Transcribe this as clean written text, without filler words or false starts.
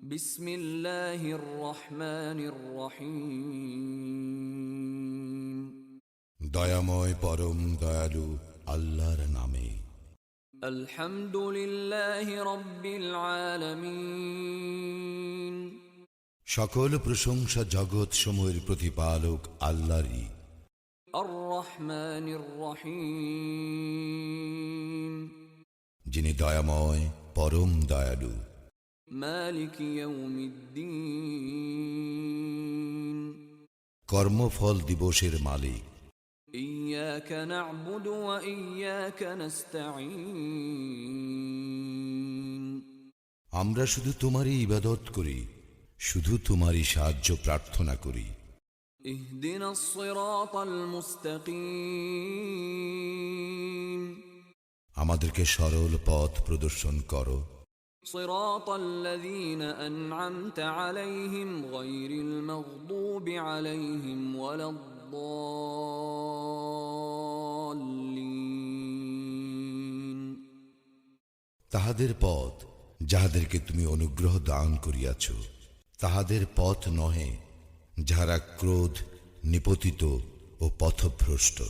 বিসমিল্লাহির রহমানির রহিম। দয়াময় পরম দয়ালু আল্লাহর নামে। আলহামদুলিল্লাহি রাব্বিল আলামিন। সকল প্রশংসা জগৎ সমূহের প্রতিপালক আল্লাহরই। আর রহমানির রহিম। যিনি দয়াময় পরম দয়ালু। মালিক ইয়াউমিদ্দিন। কর্মফল দিবসের মালিক। ইয়াকা না'বুদু ওয়া ইয়াকা নাস্তাঈন। আমরা শুধু তোমারই ইবাদত করি, শুধু তোমারই সাহায্য প্রার্থনা করি। ইহদিনাস সিরাতাল মুস্তাকিম। আমাদেরকে সরল পথ প্রদর্শন করো। সিরাতাল্লাযীনা আন'আমতা আলাইহিম গায়রিল মাগদুবি আলাইহিম ওয়ালাদ-দাল্লিন। তাহাদের পথ যাহাদেরকে তুমি অনুগ্রহ দান করিয়াছ, তাহাদের পথ নহে যাহারা ক্রোধ নিপতিত ও পথভ্রষ্ট।